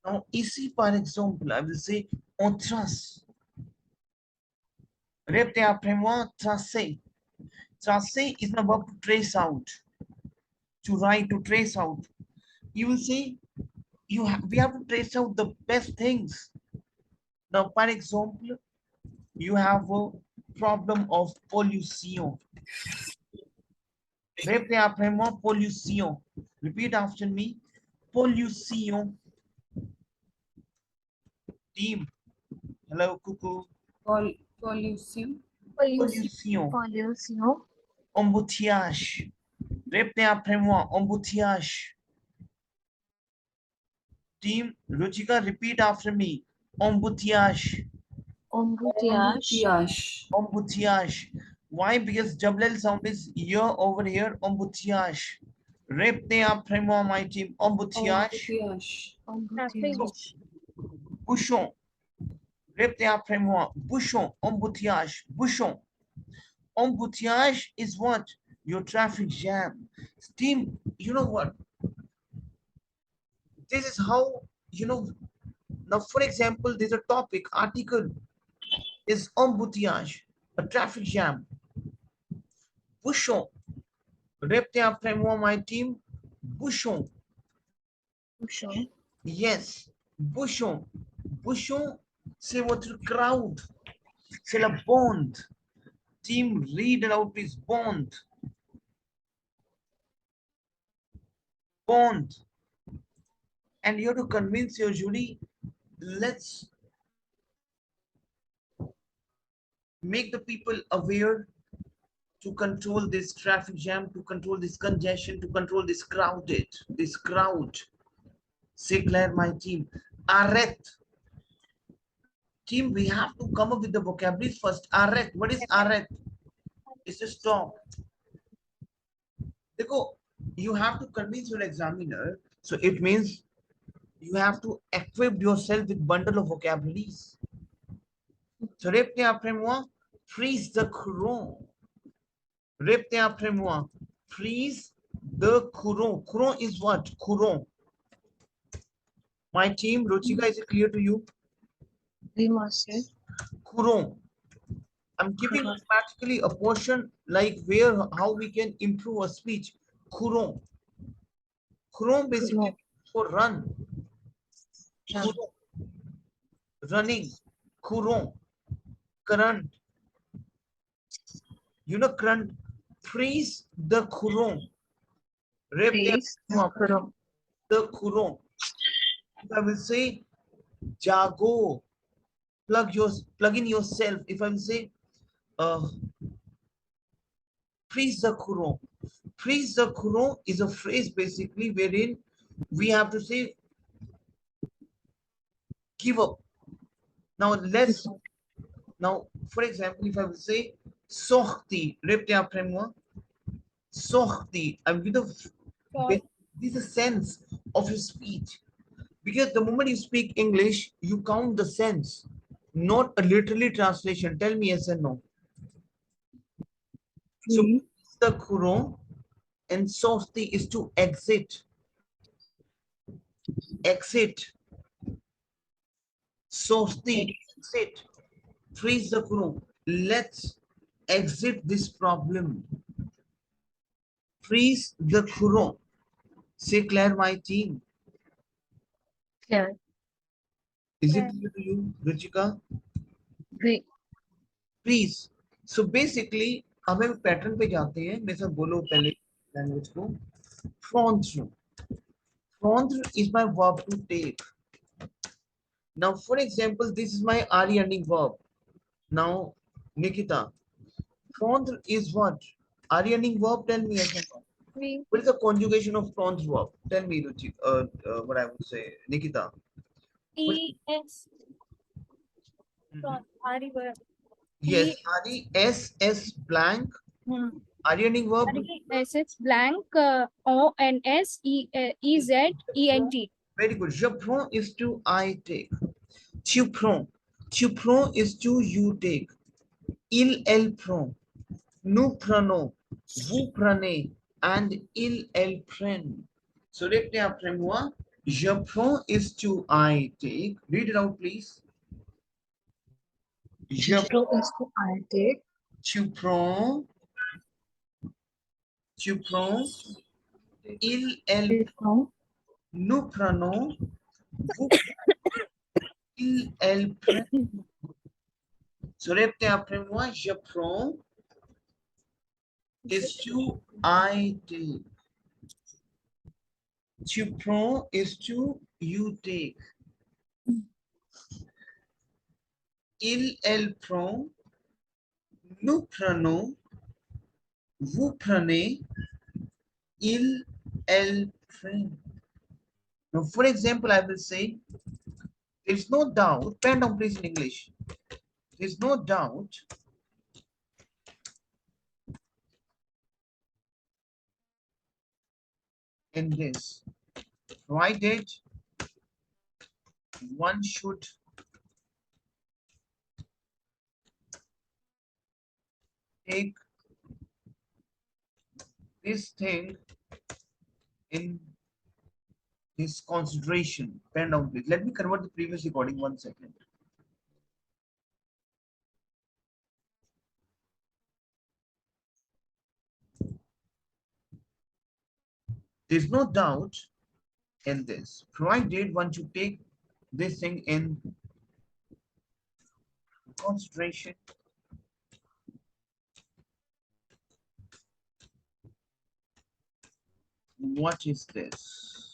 Now, ici, par exemple, I will say on trace. Répétez après moi, tracer. Tracer is the verb to trace out, to write, to trace out. You will say we have to trace out the best things. Now, for example, you have a problem of pollution. Répétez après moi, pollution. Repeat after me, pollution. Team, hello, cuckoo. Pollution. Pollution. Pollution. Embouteillage. Répétez après moi, embouteillage. Team, Ruchika, repeat after me. Embouteillage. Embouteillage. Embouteillage. Why? Because double L sound is here over here. Embouteillage. Répétez après moi, my team. Embouteillage. Embouteillage. Bouchon. Répétez après moi. Bouchon. Embouteillage. Bouchon. Embouteillage is what? Your traffic jam. Team, you know what? This is how, now for example, there's a topic, article is embouteillage, a traffic jam. Bouchon. Répétez après moi, my team. Bouchon. Bouchon. Yes. Bouchon. Bouchon, c'est votre crowd. C'est la bond. Team, read it out, please. Bond. Bond. And you have to convince your jury, let's make the people aware to control this traffic jam, to control this congestion, to control this crowd. Say Claire, my team. Arrête. Team, we have to come up with the vocabulary first. Arrête. What is arrête? It's a stop. Dekho, you have to convince your examiner. So it means you have to equip yourself with bundle of vocabularies. So répétez après moi. Freeze the courant. Répétez après moi. Freeze the courant. Courant is what? Courant. My team, Ruchika, is it clear to you? We must say. Courant. I'm giving practically a portion like how we can improve our speech. Courant. Courant basically for run. Courant. Running. Courant. Current. You know current. Freeze the courant. Freeze the courant. The courant. I will say jago. Plug in yourself. If I will say freeze the courant. Freeze the courant is a phrase basically wherein we have to say give up. Now for example, if I will say sorti, répétez après moi. Sorti. I'm with this is a sense of your speech. Because the moment you speak English, you count the sense, not a literally translation. Tell me yes or no. So the courant and sorti is to exit. Exit. Sorti, exit. Freeze the courant. Let's exit this problem. Freeze the courant. Say Claire, my team. Clear. Is it clear to you, Ruchika? Great. Freeze. So basically, अब हम pattern पे जाते हैं. मेरे साथ बोलो पहले language को. Prendre. Prendre is my verb to take. Now, for example, this is my are ending verb. Now, Nikita, prendre is what? Are ending verb? Tell me. What is the conjugation of prendre verb? Tell me, Ruchika. What I would say, Nikita. ES. Yes, R-E-S-S blank. Are-ending verb. SS blank O-N-S-E-Z-E-N-T. Very good. Je prends is to I take. Tu prends. Tu prends is to you take. Il, elle prend. Nous prenons. Vous prenez. And il, elle prennent. So répétez après moi. Je prends is to I take. Read it out, please. Je Zero is to I take. tu prends. Tu prends. Il, elle, They from nous prenons. Vous, il, elle prend. So répétez après moi. Je prends is to I take. Tu prends is to you take. Il, elle prend. Nous prenons. Vous prenez. Il, elle prend. Now, for example, I will say, there's no doubt, pen down please in English. There's no doubt in this. Provided one should take this thing in his consideration. Pen down please. Let me convert the previous recording 1 second. There's no doubt in this. Provided one should take this thing in consideration. What is this?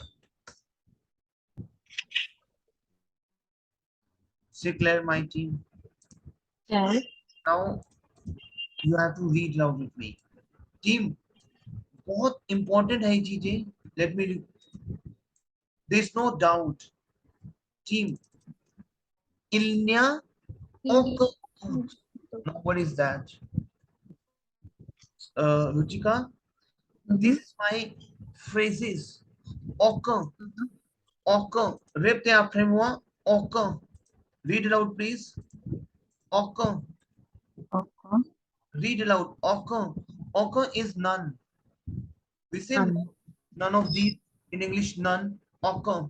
Say Claire, my team. yeah. Now you have to read loud with me. Team, बहुत important है ये चीजें. Let me. There's no doubt. Team. Ilnya ok. Now what is that? Ruchika, this is my phrases. Ok. Ok. Repete après moi. Ok. Read it out, please. Ok. Okay. Read it out. Ok. Ok is none. We say none of these in English. None. Ok.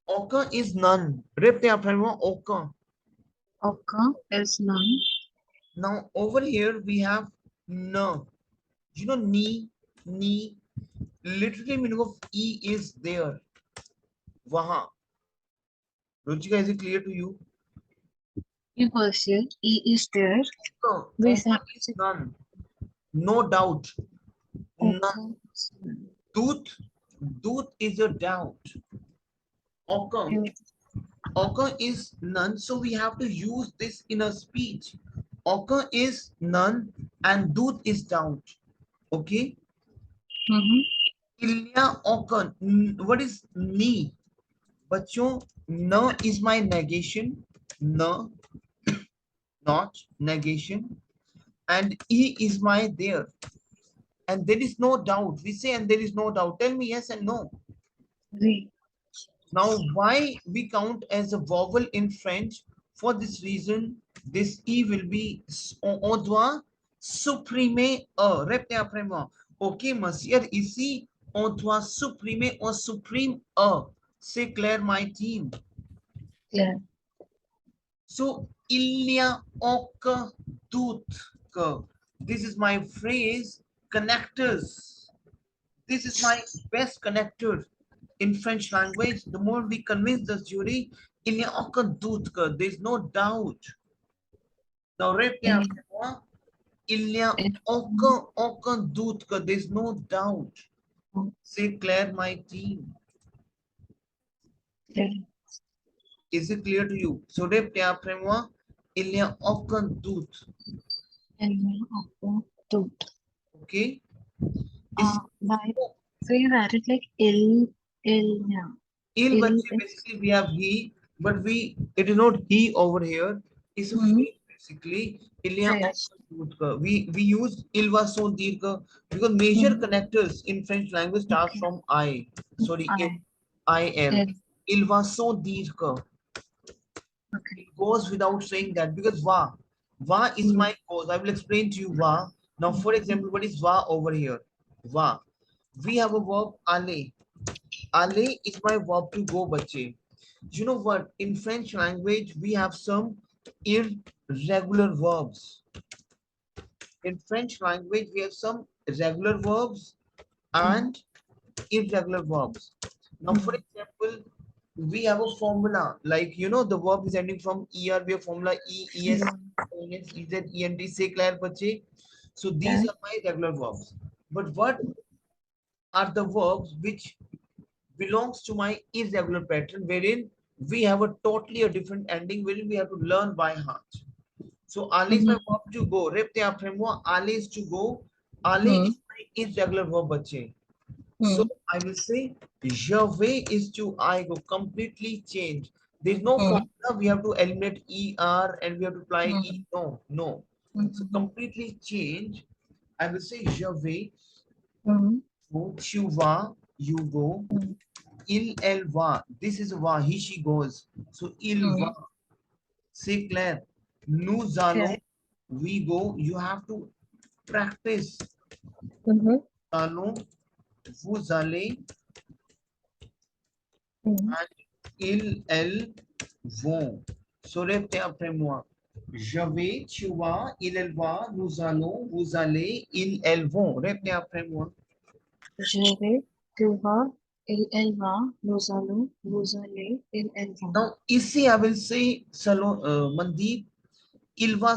Ok is none. Repete après moi. Ok. Okay is none. Now over here we have no. You know ni. Literally meaning of e is there. Waha. Ruchika, is it clear to you? You question E is there. No. We Okay have is none. No doubt. None. okay is none. Dut is a doubt. Okay. Okay is none. So we have to use this in a speech. Okay is none and dut is doubt. Okay. Ilya okay. What is ni? बच्चों न is my negation, न not negation, and e is my there, and there is no doubt. We say and there is no doubt. Tell me yes and no. We Now why we count as a vowel in French? For this reason, this e will be on doit supprimer a. Répétez après moi. Ok, monsieur, ici on doit supprimer, on supprime a. C'est clair, my team. clear. So, il n'y a aucun doute que this is my phrase, connectors. This is my best connector in French language. The more we convince the jury, il n'y a aucun doute que there's no doubt. Now, répétez après moi. Il n'y a aucun doute que there's no doubt. C'est clair, my team. Clear. Is it clear to you? So, répétez après moi. Il n'y a aucun doute. And okay doot. Okay? Like we write it like il now. Il Il basically we have he, but it is not he over here. It's a phrase basically. Yes. We use il va son dire que because major connectors in French language start from I. Sorry, il. Il va son dire que. Okay. It goes without saying that because va. Va is my cause. I will explain to you va. Now, for example, what is va over here? Va. We have a verb ale. Aller is my verb to go, bache. You know what? In French language, we have some irregular verbs. In French language, we have some regular verbs and irregular verbs. Now, for example, we have a formula like, you know, the verb is ending from er, we have formula e, es, es, ez, say clear, bache. So these are my regular verbs. But what are the verbs which belongs to my irregular pattern, wherein we have a totally a different ending, wherein we have to learn by heart. So ale is my verb to go. Repte après moi, ale is to go. Ale is my irregular verb, bache. So I will say je vais is to I go, completely change. There's no formula. We have to eliminate er and we have to apply e. No, no. So completely change. I will say je vais. Go, tu vas, you go. Il, elle va. This is va. He, she goes. So il va. C'est clair. Nous allons. We go. You have to practice. Allons. Vous allez. And ils, elles vont. So répétez après moi. Je vais, tu vas, il, elle va, nous allons, vous allez, ils, elles vont. Répétez après moi. Je vais, tu vas, il, elle va, nous allons, vous allez, il, elle vont. Now, ici, I will say, Mandeep, il va,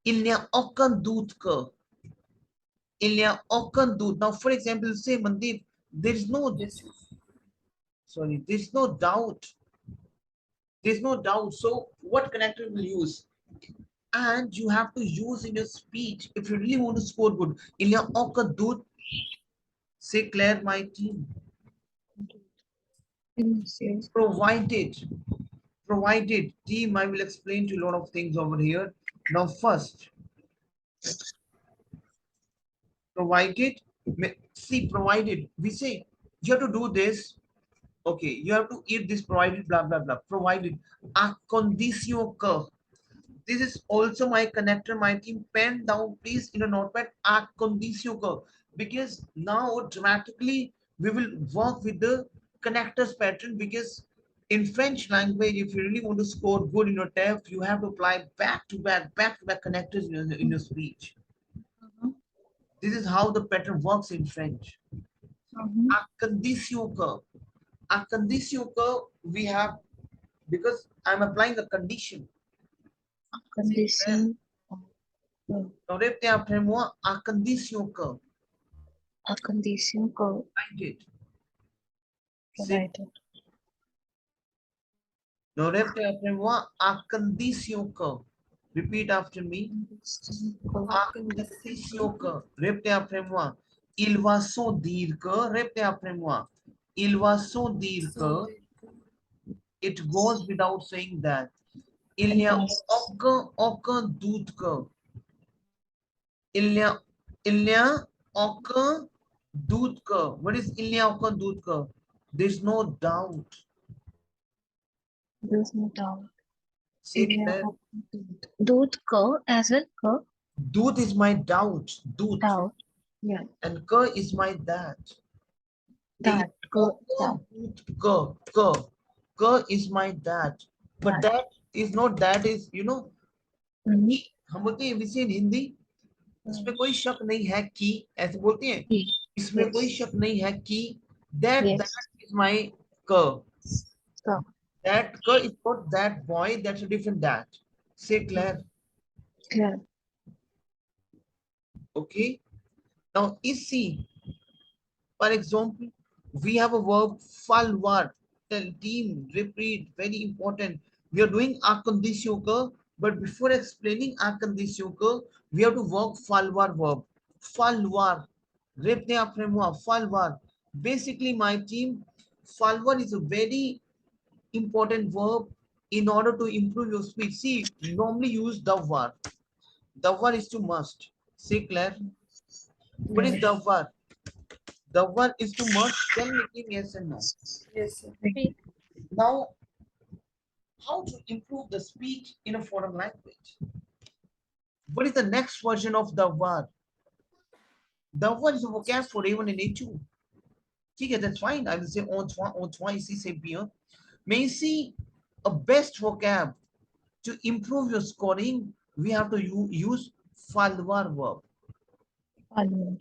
il n'y a aucun doute que. Il n'y a aucun doute. Now, for example, say, Mandeep, there is no, sorry, there is no doubt. There's no doubt. So, what connector will use? And you have to use in your speech if you really want to score good. Il n'y a aucun doute. Say, Claire, my team. Provided, team, I will explain to you a lot of things over here. Now, first, provided, see, provided, we say, you have to do this. Okay, you have to eat this provided, blah, blah, blah. Provided, a condicio que. This is also my connector, my team. Pen down, please, in a notepad, a condicio que. Because now, dramatically, we will work with the connectors pattern, because in French language, if you really want to score good in your test, you have to apply back-to-back connectors in your speech. This is how the pattern works in French. A condicio que. A condicio que we have, because I'm applying a condition. Condition. Now, répétez après moi, à condition que. A condition que Provided. provided. Now, répétez après moi, à condition que. Repeat after me. À condition que. Répétez après moi. Il va sans dire que. Répétez après moi. Il va sans dire que. It goes without saying that. Il n'y a aucun doute que. Il n'y a aucun doute que. What is il n'y a aucun doute que? There's no doubt. There's no doubt. Say Claire. Doot ko as in ko. Doute is my doubt. Doute. Doubt. Yeah. And ka is my that. That. Ko. That. Ka is my that. But that is not that is, you know, हम बोलते हैं विषय हिंदी, इसमें कोई शक नहीं है कि, ऐसे बोलते हैं, इसमें कोई शक नहीं है कि, that is my ka. That ka is not that boy, that's a different that. Say Claire. Claire. Okay. Now, ici, for example, we have a verb falloir. Tell team, repeat, very important. We are doing a condition que, but before explaining a condition que, we have to work falloir verb. Falloir. Repete après moi. Falloir. Basically, my team, falloir is a very important verb in order to improve your speech. See, normally use devoir. Devoir is to must. Say Claire. What is devoir? Devoir is to must. Tell me yes and no. Yes, sir. Now, how to improve the speech in a foreign language? What is the next version of devoir? Devoir is a vocab for A1 and A2. ठीक है, that's fine. I will say on trois ici c'est bien. Mais ici, a best vocab to improve your scoring, we have to use falloir verb Follower.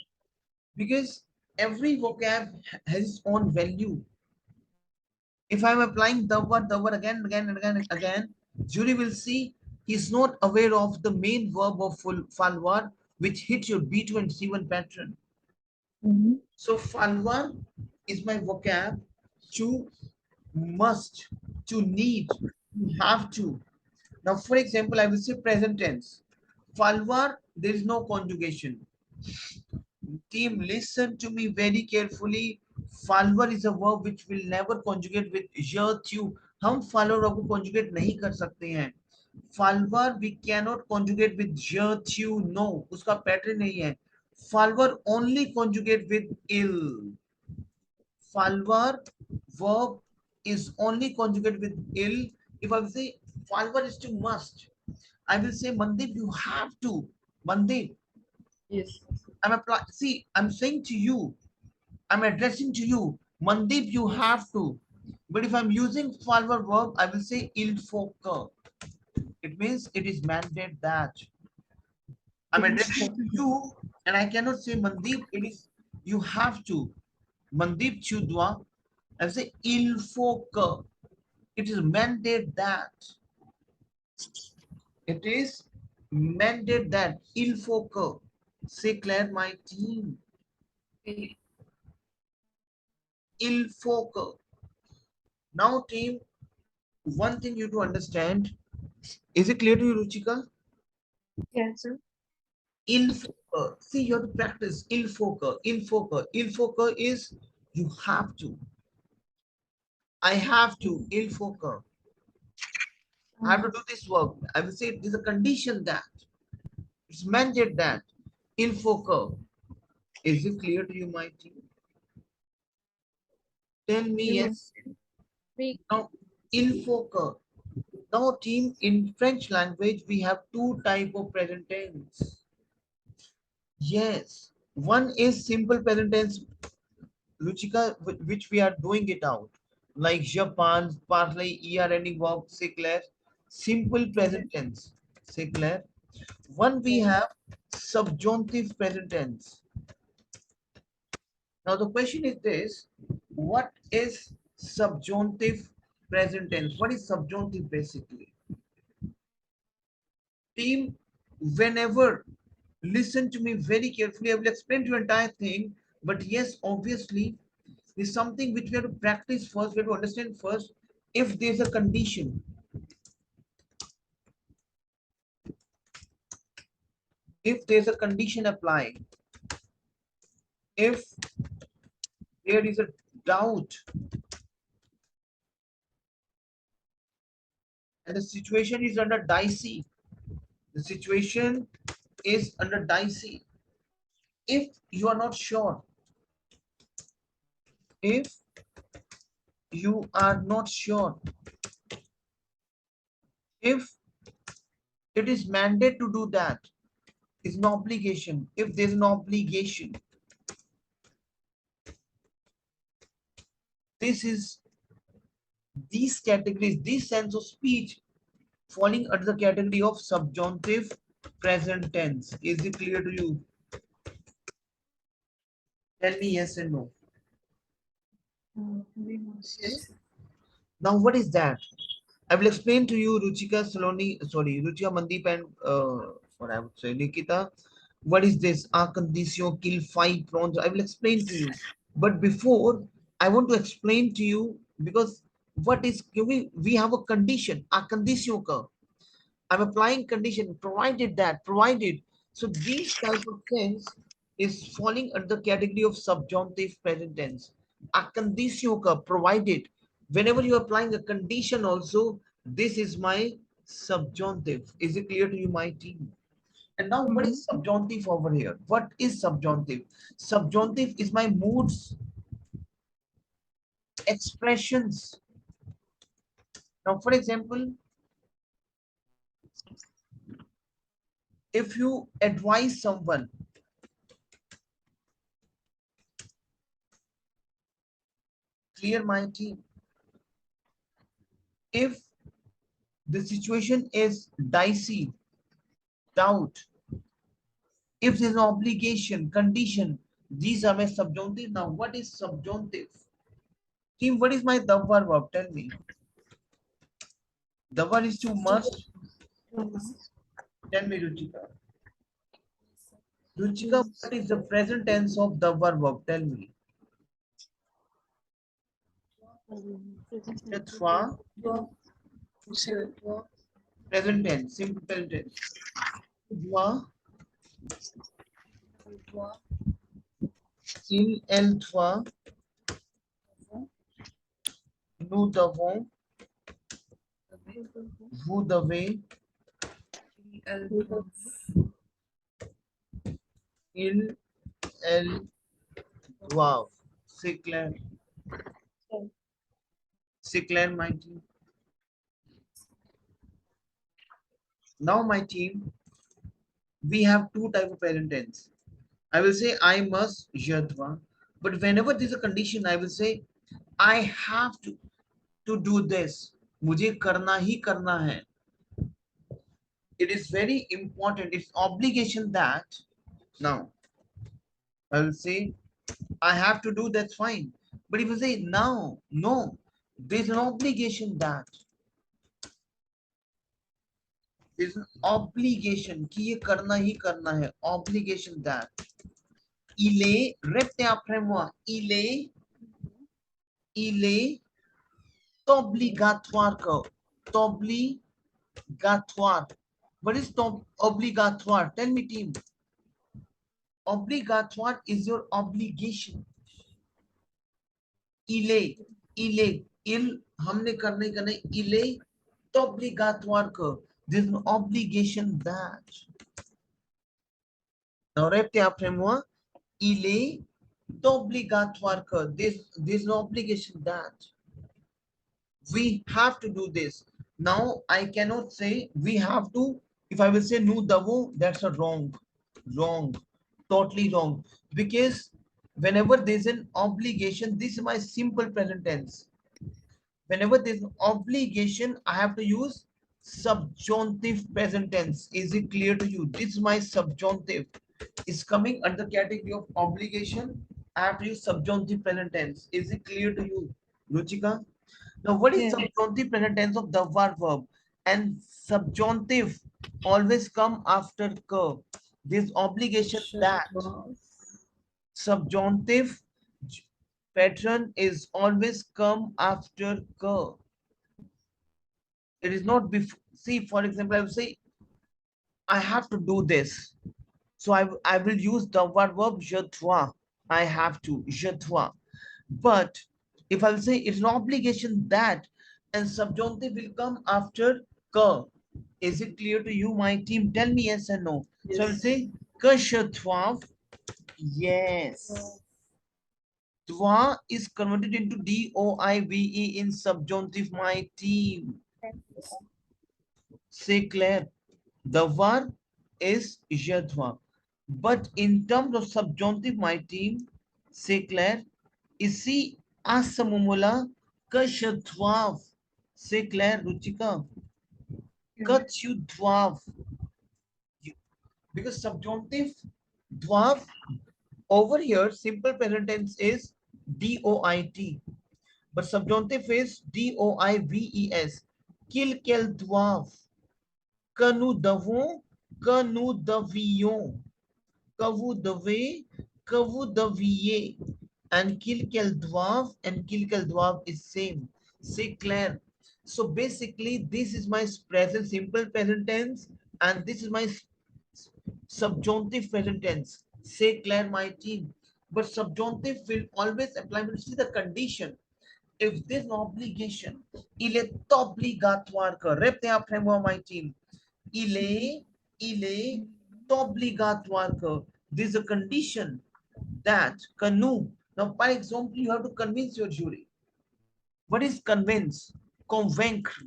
because every vocab has its own value. If I'm applying the word again, again, and again, and again, jury will see he's not aware of the main verb of falloir, which hits your B2 and C1 pattern. Mhm. So falloir is my vocab to must, to need, to have to. Now, for example, I will say present tense. Falwar, there is no conjugation. Team, listen to me very carefully. Falwar is a verb which will never conjugate with je, tu. हम falwar को conjugate नहीं कर सकते हैं. Falwar we cannot conjugate with je, tu. No, उसका pattern नहीं है. Falwar only conjugate with il. Falwar verb is only conjugate with ill. If I will say Falwar is to must, I will say Mandip, you have to. Mandip, Yes. I'm applying. See, I'm saying to you, I'm addressing to you, Mandip, you have to. But if I'm using Falwar verb, I will say il faut que. It means it is mandate that. I'm It is addressing for. to you, and I cannot say Mandip, it is you have to. Mandip, tu dois. I will say il faut que. It is mandate that. It is mandate that. Il faut que. Say Claire, my team. Il faut que. Now, team, one thing you to understand. Is it clear to you, Ruchika? Yes, sir. Il faut que. See, you have to practice. Il faut que. Il faut que. Il faut que is you have to. I have to. Il faut que. I have to do this work. I will say it is a condition that. It's mandate that. Il faut que. Is it clear to you, my team? Tell me yes. We Now, il faut que. Now, team, in French language, we have two type of present tense. Yes, one is simple present tense, Ruchika, which we are doing it out, like Japan, parley, er, ending verb, say Claire. Simple present tense, say Claire. One we have subjunctive present tense. Now the question is this: what is subjunctive present tense? What is subjunctive basically? Team, whenever, listen to me very carefully, I will explain to you entire thing, but yes, obviously is something which we have to practice first, we have to understand first. If there's a condition, if there's a condition applied, if there is a doubt and the situation is under dicey, the situation is under dicey, if you are not sure, if you are not sure, if it is mandate to do that, it's an obligation. If there's an obligation, this is these categories, this sense of speech falling under the category of subjunctive present tense. Is it clear to you? Tell me yes and no. We must. Now, what is that? I will explain to you, Ruchika Saloni, sorry, Ruchika Mandeep and what I would say, Nikita. What is this? A condition kill five prawns. I will explain to you. But before, I want to explain to you because what is we have a condition, a condition ka. I'm applying condition provided that provided. So these type of things is falling under the category of subjunctive present tense. A condition ka provided. Whenever you're applying a condition also, this is my subjunctive. Is it clear to you, my team? And now what Mhm. is subjunctive over here? What is subjunctive? Subjunctive is my moods, expressions. Now, for example, if you advise someone, Clear, my team? If the situation is dicey, doubt, if there's an obligation, condition, these are my subjunctive. Now, what is subjunctive? Team, what is my the verb? Tell me. The one is to must. To must. Tell me, Ruchika. Ruchika, what is the present tense of the verb? Tell me. Present tense. Yatva, Should. present tense, simple present tense. Yatva, il, elle, toi, nous devons, vous devez, il, elle, doivent. C'est clair. C'est clair, my team. Now, my team, we have two type of present tense. I will say I must, je dois. But whenever there's a condition, I will say I have to do this. मुझे करना ही करना है. It is very important. It's obligation that now I will say I have to do, that's fine. But if you say now, no, there's an obligation that there's an obligation कि ये करना ही करना है. Obligation that il est, répétez après moi, il est obligatoire que obligatoire. What is obligatoire? Tell me, team. Obligatoire is your obligation. Il, हमने करने का नहीं, il est obligatoire que there's an obligation that. Now répétez après moi, il est obligatoire que there's an obligation that we have to do this. Now I cannot say we have to. If I will say nous devons, that's a wrong, totally wrong. Because whenever there's an obligation, this is my simple present tense. Whenever there's an obligation, I have to use subjunctive present tense. Is it clear to you? This is my subjunctive. Is coming under category of obligation. I have to use subjunctive present tense. Is it clear to you, Ruchika? Now, what is subjunctive present tense of the verb? And subjunctive always come after que. This obligation that subjunctive pattern is always come after que. It is not before. See, for example, I will say, I have to do this. So I will use the verb je dois. I have to, je dois. But if I will say it's an obligation that, and subjunctive will come after que. Is it clear to you, my team? Tell me yes or no. Yes. So I will say que je dois. Yes. Dois is converted into D-O-I-V-E in subjunctive, my team. Say clear. The verb is je dois. But in terms of subjunctive, my team, say clear. Ici, à ce moment-là, que je dois. C'est clair, Ruchika? Que tu dois. Because subjunctive, doit, over here, simple present tense is D-O-I-T. But subjunctive is D-O-I-V-E-S. Qu'il, qu'elle doivent. Que nous devons, que nous devions. Que vous devez, que vous deviez. And qu'il, qu'elle doivent, and qu'il, qu'elle doivent is same. C'est clair. So basically, this is my present simple present tense, and this is my subjunctive present tense. Say clair, my team. But subjunctive will always apply when you see the condition. If there's an obligation, il est obligatoire que. Répétez après moi, my team. Il est obligatoire que. There's a condition that que nous. Now, by example, you have to convince your jury. What is convince? Convaincre.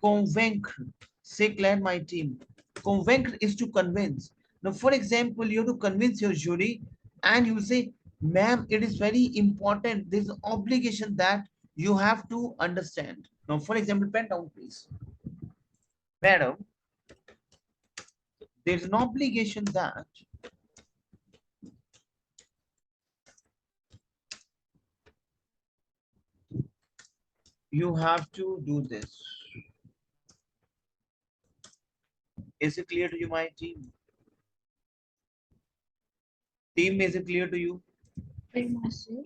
Convaincre. Say clair, my team. Convaincre is to convince. Now, for example, you have to convince your jury and you say, Ma'am, it is very important. There's an obligation that you have to understand. Now, for example, pen down, please. Madam, there's an obligation that you have to do this. Is it clear to you, my team? Team, is it clear to you? Very master.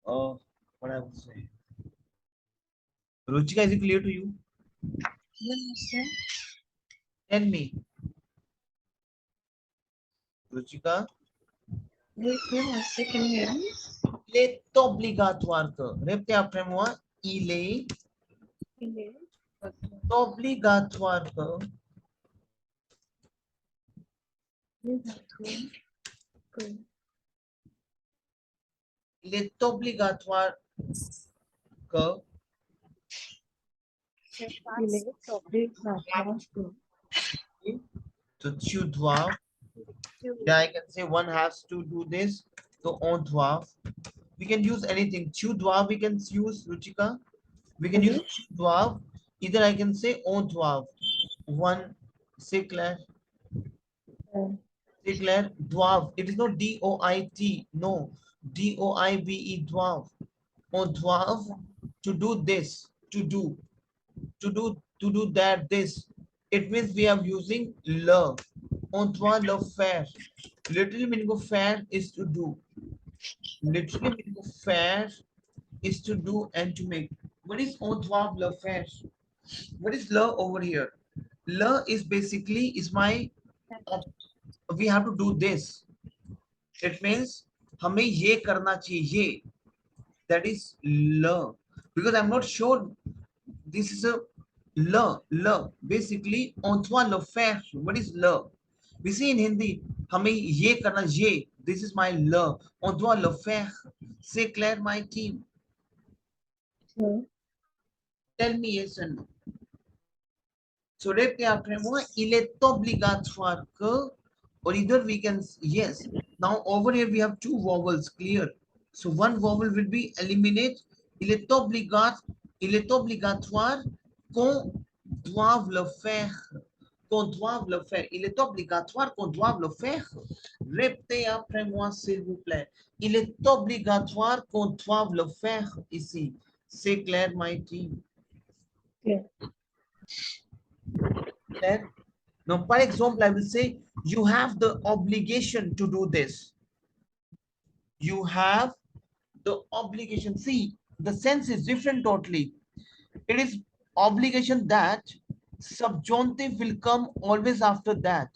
What I would say. Ruchika, is it clear to you? Yes, master. Tell me. Ruchika, Wait, master, can you hear me? il est obligatoire que. Répétez après moi. Il est Il est obligatoire que obligatoire que il est obligatoire que il est obligatoire que so tu dois. Yeah, I can say one has to do this. So on doit. We can use anything. Tu dois. We can use Ruchika. We can use tu dois. Either I can say on doit. One. C'est clair. C'est clair. Doivent. It is not D-O-I-T. No. D-O-I-V-E. Doivent. On doit to do this. To do that. This. It means we are using le. On doit le faire. Literally meaning of faire is to do. Literally meaning of faire is to do and to make. What is on doit le faire? What is le over here? Le is basically is my we have to do this. It means हमें ये करना चाहिए. That is le. Because I'm not sure this is a le. Basically on doit le faire. What is le? We see in Hindi हमें ये करना ये. This is my le. On doit le faire. C'est clair, my team. Tell me yes or no. So répétez après moi, il est obligatoire que, or either we can, yes. Now over here we have two vowels, clear. So one vowel will be eliminate. Il est obligatoire qu'on doive le faire. Qu'on doive le faire. Il est obligatoire qu'on doive le faire. Répétez après moi, s'il vous plaît. Il est obligatoire qu'on doive le faire ici. C'est clair, my team. Yeah. Clair? Now, for example, I will say you have the obligation to do this. You have the obligation. See, the sense is different totally. It is obligation that subjunctive will come always after that.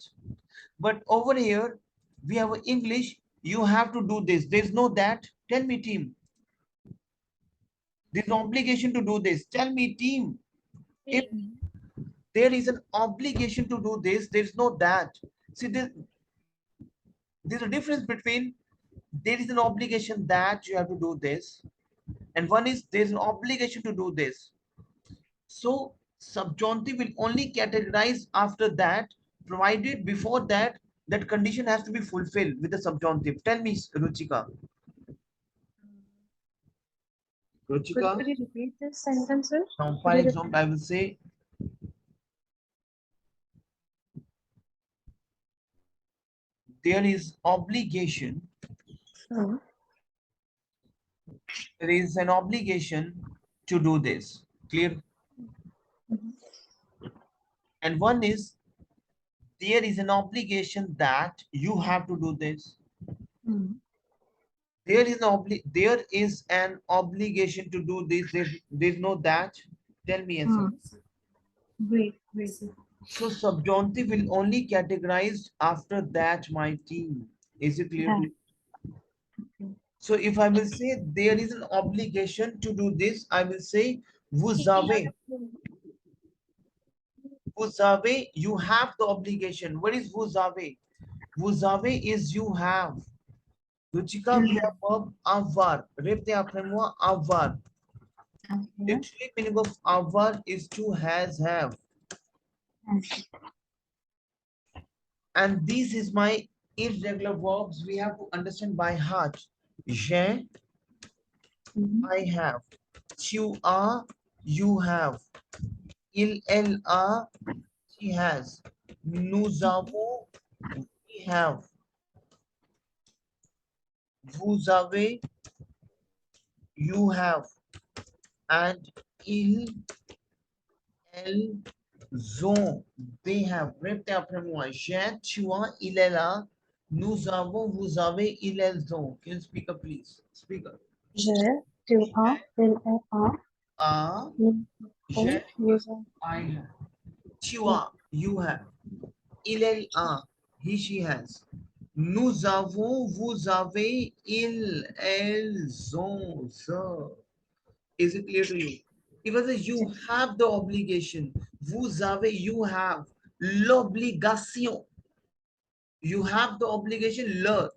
But over here, we have English. You have to do this. There's no that. Tell me, team. There's an obligation to do this. Tell me, team. If there is an obligation to do this, there's no that. See, there's a difference between there is an obligation that you have to do this, and one is there's an obligation to do this. So subjunctive will only categorize after that, provided before that that condition has to be fulfilled with the subjunctive. Tell me, Ruchika. Ruchika. Could you repeat this sentence, sir? Now, for example, I will say there is obligation. There is an obligation to do this. Clear? And one is there is an obligation that you have to do this. There is an obligation to do this. There's no that. Tell me answer. Wait. So subjunctive will only categorize after that, my team. Is it clear? So if I will say there is an obligation to do this, I will say vous avez. Vous avez, you have the obligation. What is vous avez? Vous avez is you have. Ruchika, we have verb avoir. Répétez après moi, avoir. Literally meaning of avoir is to has, have. And this is my irregular verbs we have to understand by heart. J'ai, I have. Tu as, you have. Il, elle a, she has. Nous avons, we have. Vous avez, you have. And il, elles ont, they have. Répétez après moi. J'ai, tu as, il, elle a. Nous avons, vous avez, il, elles ont. Can you speak up, please? Speaker. J'ai, tu as, il, elle a, A, nous j'ai, avons, vous avez. I have. Tu as, you have. Il, elle a. He, she has. Nous avons, vous avez, ils, elles ont. So, is it clear to you? If I say you have the obligation, vous avez, you have l'obligation. You have the obligation, le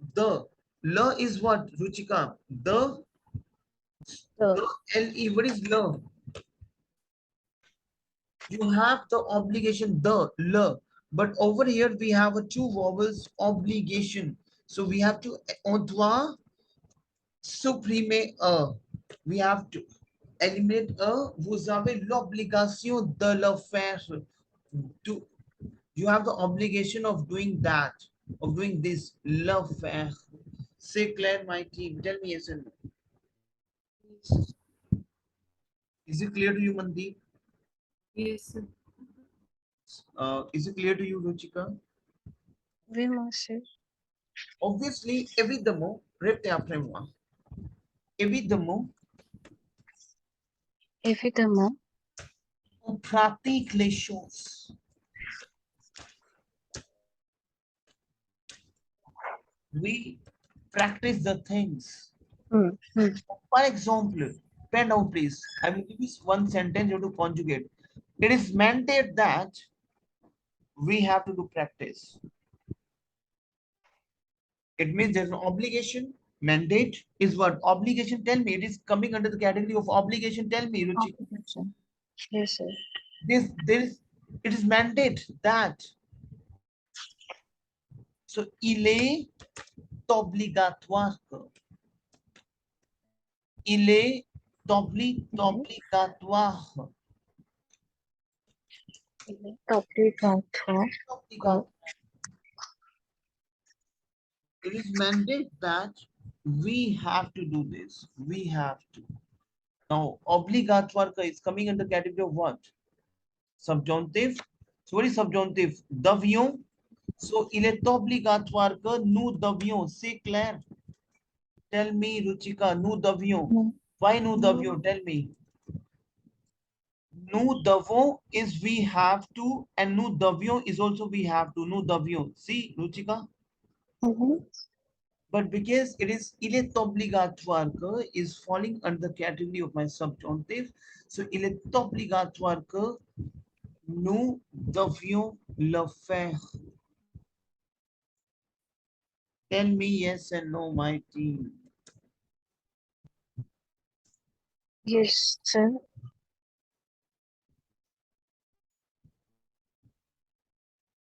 is what, Ruchika? The L-E, what is le? You have the obligation, le. But over here, we have a two vowels, obligation. So we have to, on doit supprimer a. We have to eliminate a. Vous avez l'obligation de le faire. To, you have the obligation of doing that, of doing this, le faire. Say Claire, my team. Tell me yes and no. Is it clear to you, Mandeep? Yes. Is it clear to you, Ruchika? Oui, monsieur. Obviously, évidemment, répétez après moi. Évidemment, Évidemment, on pratique les choses. We practice the things. mm, mm, For example, pen down please. I will give you one sentence you have to conjugate. It is mandated that we have to do practice. It means there's an obligation. Mandate is what? Obligation, tell me. It is coming under the category of obligation. Tell me, Ruchi. obligation. Yes, sir. It is mandate that. So, il est obligatoire que. Il est obligatoire. Il est obligatoire. Obligatoire. It is mandate that we have to do this. We have to. Now, obligatoire ka is coming under the category of what? Subjunctive. So, what is subjunctive? Devions. So, il est obligatoire que nous devions. C'est clair. Tell me, Ruchika, nous devions. Mm, Why nous devions? Tell me. Nous devons is we have to, and nous devions is also we have to. Nous devions. See, Ruchika? mhm. But because it is il est obligatoire que is falling under the category of my subjunctive, so il est obligatoire que nous devions le faire. Tell me yes and no, my team. Yes, sir.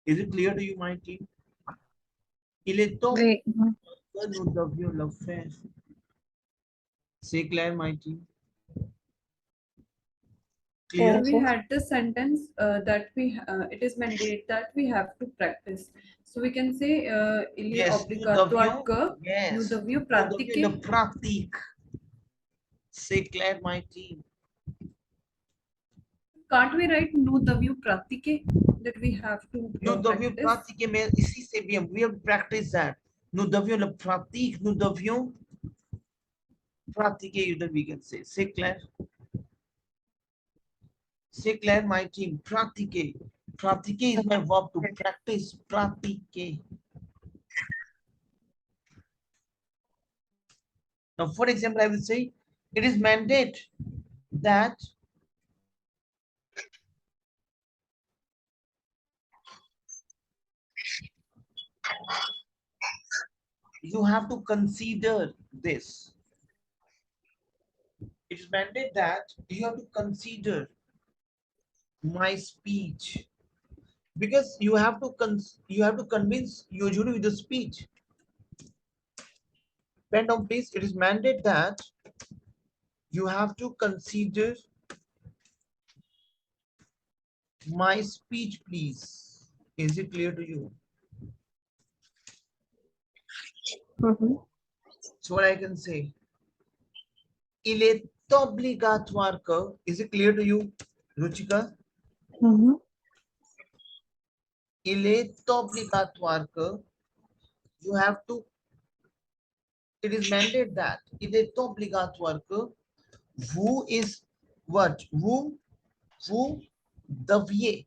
Is it clear to you, my team? Il est Oui, obligatoire que nous devions le faire. C'est clair, my team? Clear? So we yes. had the sentence that it is mandate that we have to practice. So we can say il est Yes, nous obligatoire devions, que yes, nous devions nous devions le pratiquer. pratique. C'est clair, my team? Can't we write nous devions pratiquer, that we have to Nous devions practice? pratiquer, mais ici c'est bien. We have to practice that. Nous devions le pratiquer, nous devions pratiquer, either we can say. C'est clair? C'est clair, my team? Pratiquer. Pratiquer is my verb to practice. Pratiquer. Now, for example, I will say, it is mandate that you have to consider this. It is mandate that you have to consider my speech. because you have to convince your jury with the speech. Pen down, please. It is mandated that you have to consider my speech, please. Is it clear to you? So what I can say? Il est obligatoire que. Is it clear to you, Ruchika? Il est obligatoire que you have to. It is mandated that il est obligatoire que vous is what? Vous deviez.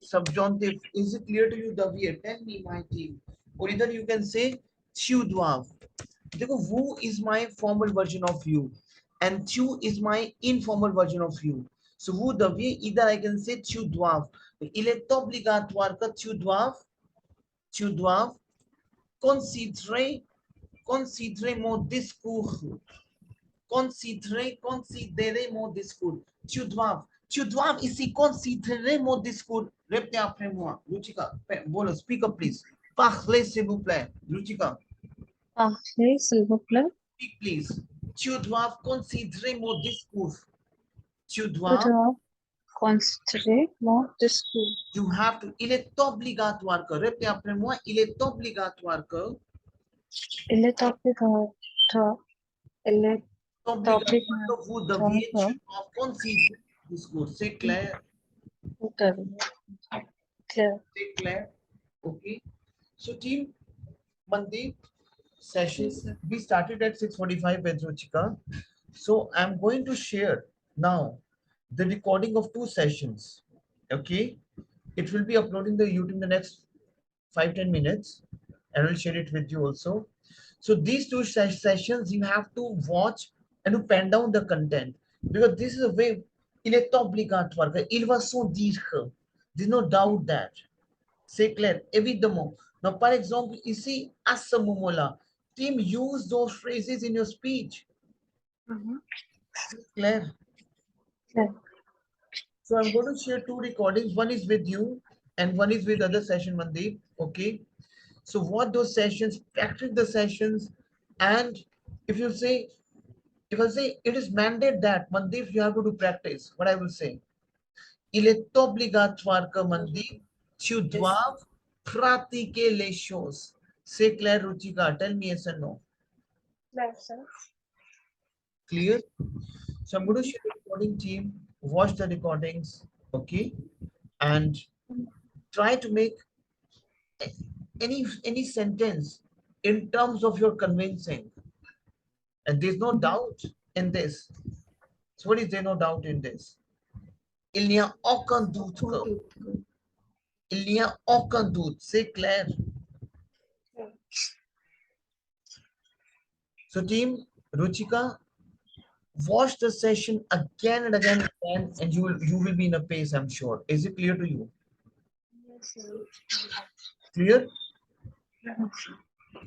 Subjunctive. Is it clear to you, deviate? Tell me, my team. Or either you can say tu dois. देखो, vous is my formal version of you, and tu is my informal version of you. So vous deviez, either I can say tu dois. Il est obligatoire que tu dois considérer mon discours. Considérer mon discours. Tu dois ici considérer mon discours. Répétez après moi. Ruchika, bolo, speak up please. Parlez s'il vous plaît. Ruchika. Parlez, s'il vous plaît. Speak please. Tu dois considérer mon discours. Tu Tu dois. dois considérer mon discours. You have to. Il est obligatoire que. Répétez après moi. Il est obligatoire que. Il est obligatoire. Il est Obligatoire que vous deviez. obligatoire. Tu dois considérer mon discours. C'est clair? Clair. C'est clair? Okay. So team, Monday session, Yes, sir. we started at 6:45 with Ruchika. So I'm going to share now the recording of 2 sessions. Okay. It will be uploading the YouTube in the next 5-10 minutes, and I'll share it with you also. So these 2 sessions you have to watch and to pen down the content, because this is a way. Il est obligatoire. Il va sans dire que. There's no doubt that. C'est clair, évidemment. Now, par exemple, ici, à ce moment-là, team, use those phrases in your speech. Claire. Clair. So I'm going to share 2 recordings. One is with you and one is with other session, Mandeep. Okay. So what those sessions, practice the sessions, and if I say it is mandated that Mandeep, you have to do practice. What I will say, il est obligatoire que Mandeep, tu dois pratiquer les choses. C'est clair, Ruchika? Tell me yes or no. Clair, sir. Clear? So I'm going to share the recording, team. Watch the recordings, okay? And try to make any sentence in terms of your convincing. And there's no doubt in this. So what is there no doubt in this? Il n'y a aucun doute que. Il n'y a aucun doute. C'est clair. So team, Ruchika, watch the session again and again and again, and you will be in a pace, I'm sure. Is it clear to you? Yes, sir. Clear? Yes.